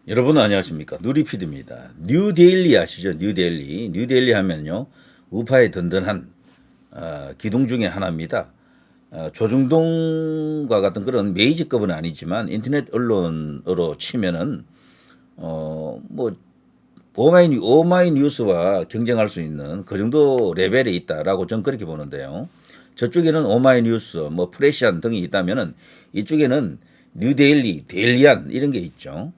여러분 안녕하십니까? 누리피드입니다. 뉴데일리 아시죠? 뉴데일리. 뉴데일리 하면요. 우파의 든든한 기둥 중에 하나입니다. 조중동과 같은 그런 메이저급은 아니지만 인터넷 언론으로 치면은 뭐 오마이뉴스와 경쟁할 수 있는 그 정도 레벨에 있다라고 저는 그렇게 보는데요. 저쪽에는 오마이뉴스, 뭐 프레시안 등이 있다면은 이쪽에는 뉴데일리, 데일리안 이런 게 있죠.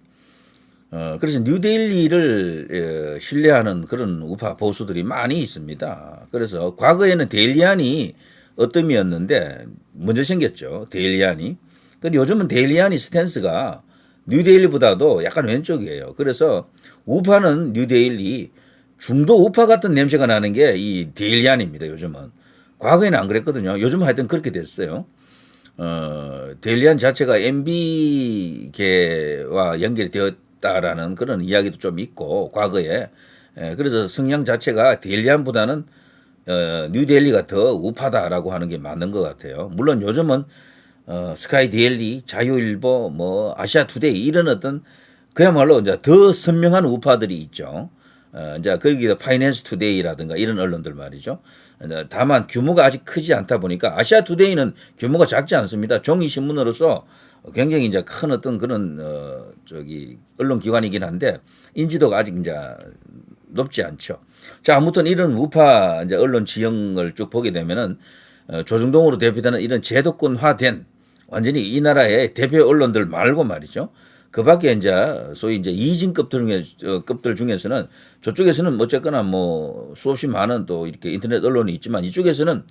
그래서 뉴데일리를 신뢰하는 그런 우파 보수들이 많이 있습니다. 그래서 과거에는 데일리안이 어뜸이었는데 먼저 생겼죠. 데일리안이. 근데 요즘은 데일리안이 스탠스가 뉴데일리보다도 약간 왼쪽이에요. 그래서 우파는 뉴데일리, 중도 우파 같은 냄새가 나는 게 이 데일리안입니다. 요즘은. 과거에는 안 그랬거든요. 요즘은 하여튼 그렇게 됐어요. 데일리안 자체가 MB계와 연결이 되었다라는 그런 이야기도 좀 있고 과거에 그래서 성향 자체가 데일리안보다는 뉴데일리가 더 우파다라고 하는 게 맞는 것 같아요. 물론 요즘은 스카이 데일리, 자유일보, 뭐 아시아투데이 이런 어떤 그야말로 이제 더 선명한 우파들이 있죠. 이제 거기다 파이낸스 투데이라든가 이런 언론들 말이죠. 다만 규모가 아직 크지 않다 보니까 아시아 투데이는 규모가 작지 않습니다. 종이 신문으로서 굉장히 이제 큰 어떤 그런 언론 기관이긴 한데 인지도가 아직 이제 높지 않죠. 자, 아무튼 이런 우파 이제 언론 지형을 쭉 보게 되면은 조중동으로 대표되는 이런 제도권화된 완전히 이 나라의 대표 언론들 말고 말이죠. 그 밖에 이제 소위 이제 급들 중에서는 저쪽에서는 어쨌거나 뭐 수없이 많은 또 이렇게 인터넷 언론이 있지만 이쪽에서는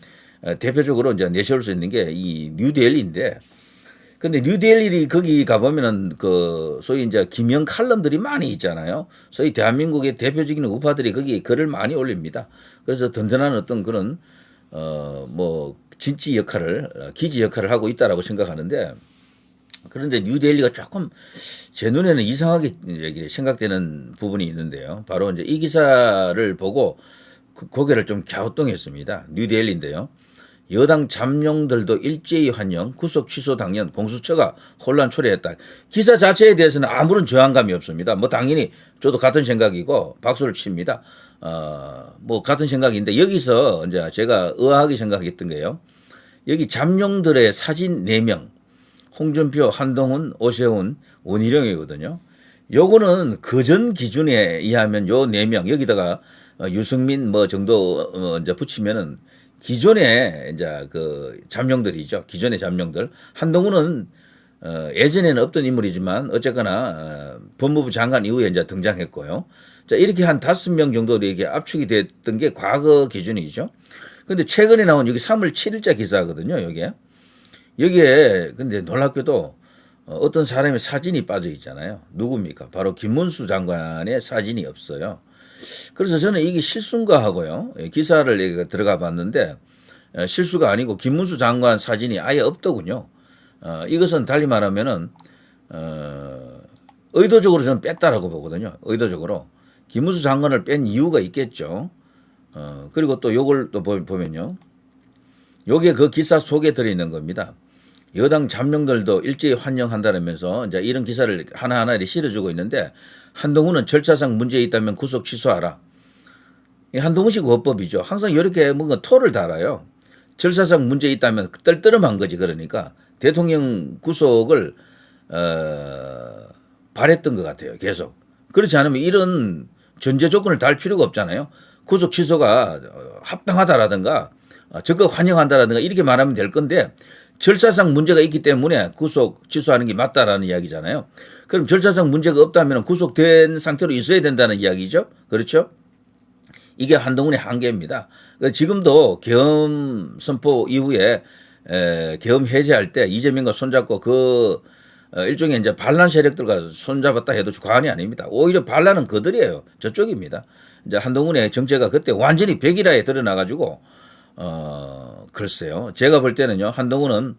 대표적으로 이제 내세울 수 있는 게 이 뉴데일리인데 근데 뉴델리 거기 가보면은 그 소위 이제 기명 칼럼들이 많이 있잖아요. 소위 대한민국의 대표적인 우파들이 거기 글을 많이 올립니다. 그래서 든든한 어떤 그런 뭐 진지 역할을 기지 역할을 하고 있다라고 생각하는데 그런데 뉴델리가 조금 제 눈에는 이상하게 생각되는 부분이 있는데요. 바로 이제 이 기사를 보고 고개를 좀 갸우뚱했습니다. 뉴델리인데요. 여당 잠룡들도 일제히 환영, 구속 취소 당연, 공수처가 혼란 초래했다. 기사 자체에 대해서는 아무런 저항감이 없습니다. 뭐 당연히 저도 같은 생각이고 박수를 칩니다. 뭐 같은 생각인데 여기서 이제 제가 의아하게 생각했던 게요. 여기 잠룡들의 사진 4명, 홍준표, 한동훈, 오세훈, 원희룡이거든요. 요거는 그전 기준에 의하면 요 4명 여기다가 유승민 뭐 정도 이제 붙이면은 기존의 이제 그 잠룡들이죠. 기존의 잠룡들. 한동훈은 예전에는 없던 인물이지만 어쨌거나 법무부 장관 이후에 이제 등장했고요. 자, 이렇게 한 5명 정도 이렇게 압축이 됐던 게 과거 기준이죠. 근데 최근에 나온 여기 3월 7일자 기사거든요, 여기에. 여기에 근데 놀랍게도 어떤 사람의 사진이 빠져 있잖아요. 누굽니까? 바로 김문수 장관의 사진이 없어요. 그래서 저는 이게 실수인가 하고요. 기사를 들어가 봤는데 실수가 아니고 김문수 장관 사진이 아예 없더군요. 이것은 달리 말하면은 의도적으로 저는 뺐다라고 보거든요. 의도적으로. 김문수 장관을 뺀 이유가 있겠죠. 그리고 또 요걸 또 보면요. 요게 그 기사 속에 들어있는 겁니다. 여당 잠룡들도 일제히 환영한다면서 이제 이런 기사를 하나하나 실어주고 있는데 한동훈은 절차상 문제 있다면 구속 취소하라. 한동훈식 어법이죠. 항상 이렇게 뭔가 토를 달아요. 절차상 문제 있다면 떨떠름한 거지. 그러니까 대통령 구속을 바랬던 것 같아요. 계속. 그렇지 않으면 이런 전제 조건을 달 필요가 없잖아요. 구속 취소가 합당하다라든가 적극 환영한다라든가 이렇게 말하면 될 건데 절차상 문제가 있기 때문에 구속 취소하는 게 맞다라는 이야기잖아요. 그럼 절차상 문제가 없다면 구속된 상태로 있어야 된다는 이야기죠. 그렇죠? 이게 한동훈의 한계입니다. 지금도 계엄 선포 이후에 계엄 해제할 때 이재명과 손잡고 그 일종의 이제 반란 세력들과 손잡았다 해도 과언이 아닙니다. 오히려 반란은 그들이에요. 저쪽입니다. 이제 한동훈의 정체가 그때 완전히 백일화에 드러나가지고 글쎄요. 제가 볼 때는요. 한동훈은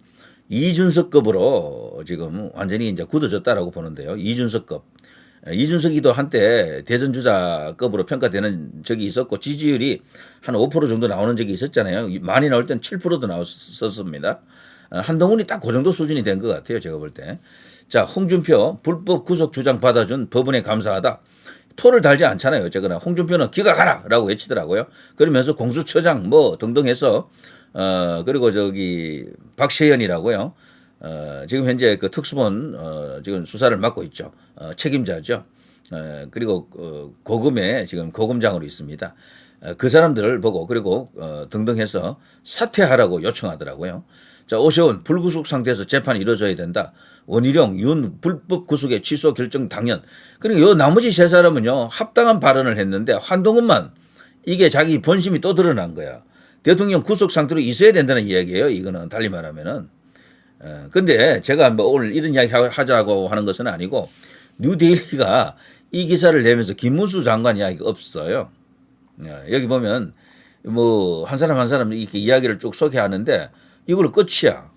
이준석급으로 지금 완전히 이제 굳어졌다라고 보는데요. 이준석급. 이준석이도 한때 대선주자급으로 평가되는 적이 있었고 지지율이 한 5% 정도 나오는 적이 있었잖아요. 많이 나올 때는 7%도 나왔었습니다. 한동훈이 딱 그 정도 수준이 된 것 같아요. 제가 볼 때. 자, 홍준표 불법 구속 주장 받아준 법원에 감사하다. 토를 달지 않잖아요. 어쨌거나 홍준표는 기가 가라라고 외치더라고요. 그러면서 공수처장 뭐 등등 해서 그리고 저기 박세현이라고요. 지금 현재 그 특수본 지금 수사를 맡고 있죠. 책임자죠. 그리고 고금에 지금 고금장으로 있습니다. 그 사람들을 보고 그리고 등등 해서 사퇴하라고 요청하더라고요. 자, 오세훈 불구속 상태에서 재판이 이루어져야 된다. 원희룡, 윤 불법 구속의 취소 결정 당연. 그리고 요 나머지 세 사람은요 합당한 발언을 했는데 한동훈만 이게 자기 본심이 또 드러난 거야. 대통령 구속 상태로 있어야 된다는 이야기예요. 이거는 달리 말하면은. 근데 제가 뭐 오늘 이런 이야기 하자고 하는 것은 아니고 뉴데일리가 이 기사를 내면서 김문수 장관 이야기가 없어요. 여기 보면 뭐 한 사람 한 사람 이렇게 이야기를 쭉 소개하는데 이걸로 끝이야.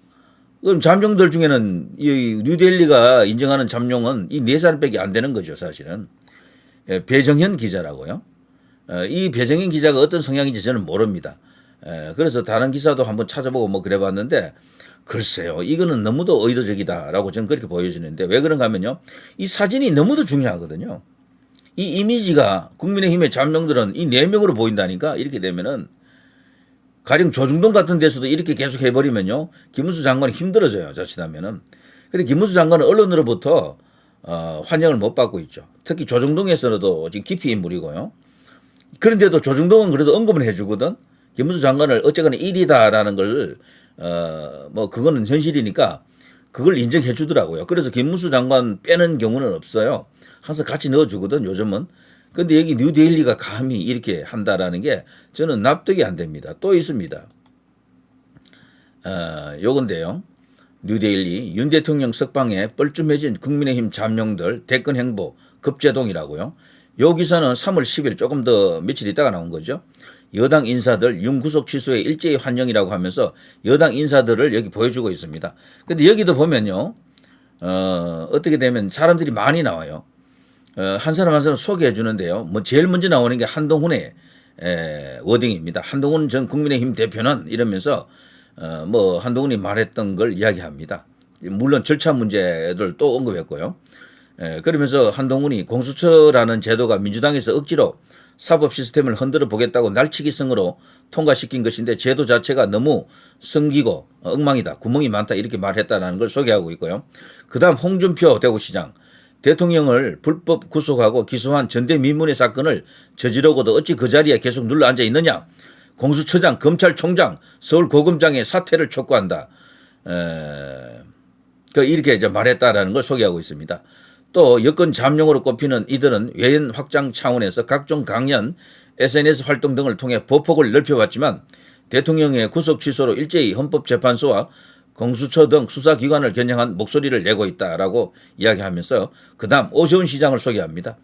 그럼 잠룡들 중에는 이 뉴데일리가 인정하는 잠룡은 이 네 사람밖에 안 되는 거죠, 사실은. 배정현 기자라고요. 이 배정현 기자가 어떤 성향인지 저는 모릅니다. 그래서 다른 기사도 한번 찾아보고 뭐 그래봤는데 글쎄요, 이거는 너무도 의도적이다라고 저는 그렇게 보여지는데 왜 그런가 하면요, 이 사진이 너무도 중요하거든요. 이 이미지가 국민의힘의 잠룡들은 이 네 명으로 보인다니까. 이렇게 되면은 가령 조중동 같은 데서도 이렇게 계속 해버리면요, 김문수 장관이 힘들어져요, 자칫하면은. 그런데 김문수 장관은 언론으로부터 환영을 못 받고 있죠. 특히 조중동에서도 지금 깊이 인물이고요. 그런데도 조중동은 그래도 언급을 해주거든. 김문수 장관을 어쨌거나 1위다라는 걸 뭐 그거는 현실이니까 그걸 인정해 주더라고요. 그래서 김문수 장관 빼는 경우는 없어요. 항상 같이 넣어주거든, 요즘은. 근데 여기 뉴데일리가 감히 이렇게 한다라는 게 저는 납득이 안 됩니다. 또 있습니다. 요건데요. 뉴데일리 윤 대통령 석방에 뻘쭘해진 국민의힘 잠룡들 대권 행보 급제동이라고요. 요 기사는 3월 10일 조금 더 며칠 있다가 나온 거죠. 여당 인사들 윤 구속 취소에 일제히 환영이라고 하면서 여당 인사들을 여기 보여주고 있습니다. 근데 여기도 보면요. 어떻게 되면 사람들이 많이 나와요. 한 사람 한 사람 소개해 주는데요. 뭐 제일 먼저 나오는 게 한동훈의 워딩입니다. 한동훈 전 국민의힘 대표는 이러면서 뭐 한동훈이 말했던 걸 이야기합니다. 물론 절차 문제를 또 언급했고요. 그러면서 한동훈이 공수처라는 제도가 민주당에서 억지로 사법 시스템을 흔들어 보겠다고 날치기성으로 통과시킨 것인데 제도 자체가 너무 성기고 엉망이다. 구멍이 많다. 이렇게 말했다는 걸 소개하고 있고요. 그다음 홍준표 대구시장. 대통령을 불법 구속하고 기소한 전대미문의 사건을 저지르고도 어찌 그 자리에 계속 눌러 앉아 있느냐. 공수처장, 검찰총장, 서울고검장의 사퇴를 촉구한다. 이렇게 이제 말했다라는 걸 소개하고 있습니다. 또 여권 잠룡으로 꼽히는 이들은 외연 확장 차원에서 각종 강연, SNS 활동 등을 통해 보폭을 넓혀왔지만 대통령의 구속 취소로 일제히 헌법재판소와 공수처 등 수사기관을 겨냥한 목소리를 내고 있다라고 이야기하면서 그다음 오세훈 시장을 소개합니다.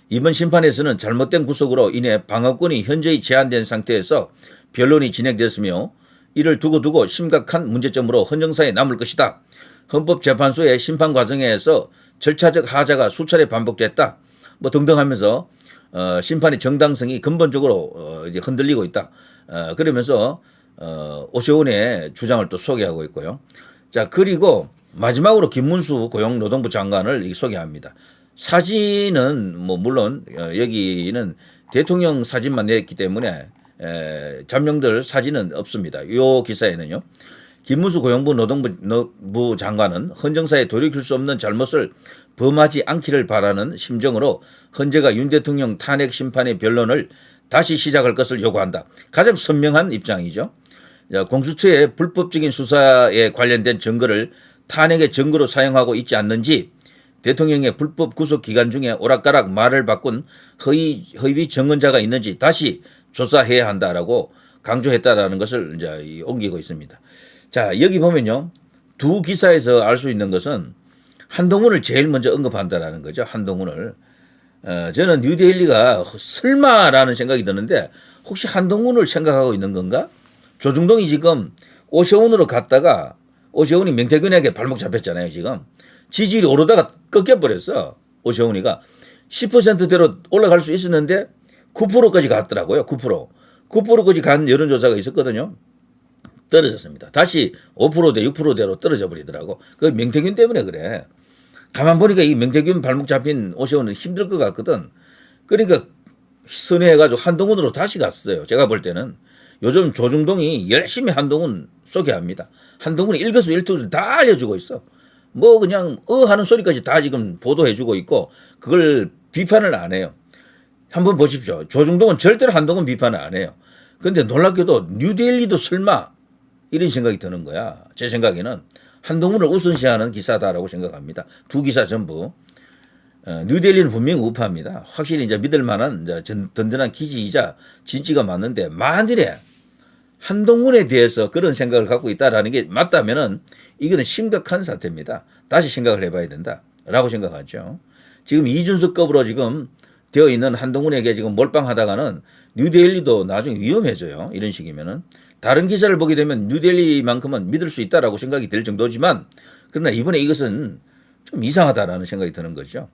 이번 심판에서는 잘못된 구속으로 인해 방어권이 현저히 제한된 상태에서 변론이 진행됐으며 이를 두고 심각한 문제점으로 헌정사에 남을 것이다. 헌법재판소의 심판 과정에서 절차적 하자가 수차례 반복됐다. 뭐 등등 하면서 심판의 정당성이 근본적으로 이제 흔들리고 있다. 그러면서 오세훈의 주장을 또 소개하고 있고요. 자, 그리고 마지막으로 김문수 고용노동부 장관을 소개합니다. 사진은 뭐 물론 여기는 대통령 사진만 냈기 때문에 잠룡들 사진은 없습니다. 이 기사에는요. 김문수 고용부 노동부 장관은 헌정사에 돌이킬 수 없는 잘못을 범하지 않기를 바라는 심정으로 헌재가 윤 대통령 탄핵 심판의 변론을 다시 시작할 것을 요구한다. 가장 선명한 입장이죠. 공수처의 불법적인 수사에 관련된 증거를 탄핵의 증거로 사용하고 있지 않는지 대통령의 불법 구속 기간 중에 오락가락 말을 바꾼 허위 증언자가 있는지 다시 조사해야 한다라고 강조했다라는 것을 이제 옮기고 있습니다. 자, 여기 보면요. 두 기사에서 알 수 있는 것은 한동훈을 제일 먼저 언급한다라는 거죠. 한동훈을. 저는 뉴데일리가 설마라는 생각이 드는데 혹시 한동훈을 생각하고 있는 건가? 조중동이 지금 오세훈으로 갔다가 오세훈이 명태균에게 발목 잡혔잖아요. 지금. 지지율이 오르다가 꺾여버렸어. 오세훈이가. 10%대로 올라갈 수 있었는데 9%까지 갔더라고요. 9%. 9%까지 간 여론조사가 있었거든요. 떨어졌습니다. 다시 5%대, 6%대로 떨어져 버리더라고. 그 명태균 때문에 그래. 가만 보니까 이 명태균 발목 잡힌 오세훈은 힘들 것 같거든. 그러니까 선회해가지고 한동훈으로 다시 갔어요. 제가 볼 때는 요즘 조중동이 열심히 한동훈 소개합니다. 한동훈이 일거수일투를 다 알려주고 있어. 뭐 그냥 하는 소리까지 다 지금 보도해주고 있고 그걸 비판을 안 해요. 한번 보십시오. 조중동은 절대로 한동훈 비판을 안 해요. 그런데 놀랍게도 뉴델리도 설마 이런 생각이 드는 거야. 제 생각에는 한동훈을 우선시하는 기사다라고 생각합니다. 두 기사 전부. 뉴델리는 분명히 우파입니다. 확실히 이제 믿을 만한 이제 든든한 기지이자 진지가 맞는데 만일에 한동훈에 대해서 그런 생각을 갖고 있다라는 게 맞다면은 이거는 심각한 사태입니다. 다시 생각을 해봐야 된다라고 생각하죠. 지금 이준석급으로 지금 되어 있는 한동훈에게 지금 몰빵하다가는 뉴델리도 나중에 위험해져요. 이런 식이면은 다른 기사를 보게 되면 뉴델리만큼은 믿을 수 있다라고 생각이 될 정도지만 그러나 이번에 이것은 좀 이상하다라는 생각이 드는 거죠.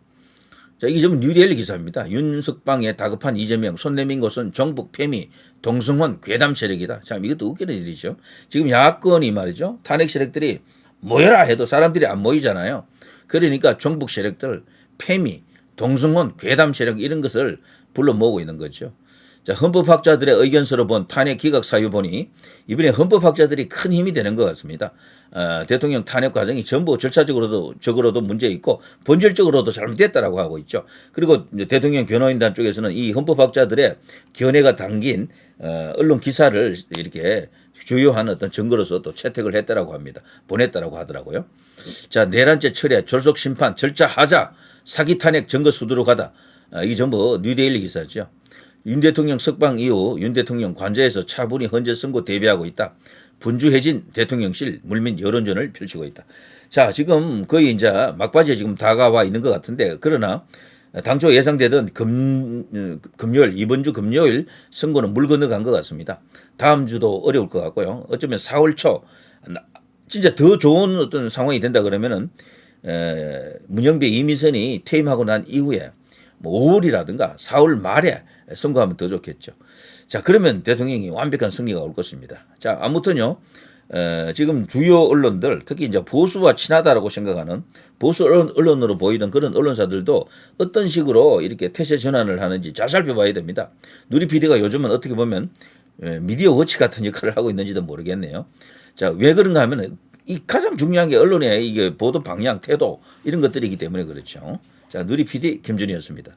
자, 이게 좀 뉴델리 기사입니다. 윤석방에 다급한 이재명, 손 내민 곳은 정북 페미, 동승원 괴담 세력이다. 참 이것도 웃기는 일이죠. 지금 야권이 말이죠. 탄핵 세력들이 모여라 해도 사람들이 안 모이잖아요. 그러니까 정북 세력들, 페미, 동승원 괴담 세력 이런 것을 불러 모으고 있는 거죠. 자, 헌법학자들의 의견서로 본 탄핵 기각 사유 보니 이번에 헌법학자들이 큰 힘이 되는 것 같습니다. 대통령 탄핵 과정이 전부 절차적으로도 문제 있고 본질적으로도 잘못됐다라고 하고 있죠. 그리고 대통령 변호인단 쪽에서는 이 헌법학자들의 견해가 담긴 언론 기사를 이렇게 주요한 어떤 증거로서 또 채택을 했다라고 합니다. 보냈다라고 하더라고요. 자, 내란죄 철회, 졸속 심판, 절차 하자, 사기 탄핵 증거 수두로 가다. 이게 전부 뉴데일리 기사죠. 윤 대통령 석방 이후 윤 대통령 관저에서 차분히 헌재 선고 대비하고 있다. 분주해진 대통령실 물밑 여론전을 펼치고 있다. 자, 지금 거의 이제 막바지에 지금 다가와 있는 것 같은데 그러나 당초 예상되던 금요일, 이번 주 금요일 선고는 물 건너간 것 같습니다. 다음 주도 어려울 것 같고요. 어쩌면 4월 초 진짜 더 좋은 어떤 상황이 된다 그러면은 문영배 이미선이 퇴임하고 난 이후에 뭐 5월이라든가 4월 말에 선거하면 더 좋겠죠. 자, 그러면 대통령이 완벽한 승리가 올 것입니다. 자, 아무튼요, 지금 주요 언론들, 특히 이제 보수와 친하다라고 생각하는 보수 언론으로 보이던 그런 언론사들도 어떤 식으로 이렇게 태세 전환을 하는지 잘 살펴봐야 됩니다. 누리 PD가 요즘은 어떻게 보면 미디어 워치 같은 역할을 하고 있는지도 모르겠네요. 자, 왜 그런가 하면 이 가장 중요한 게 언론의 이게 보도 방향, 태도 이런 것들이기 때문에 그렇죠. 자, 누리 PD 김준이었습니다.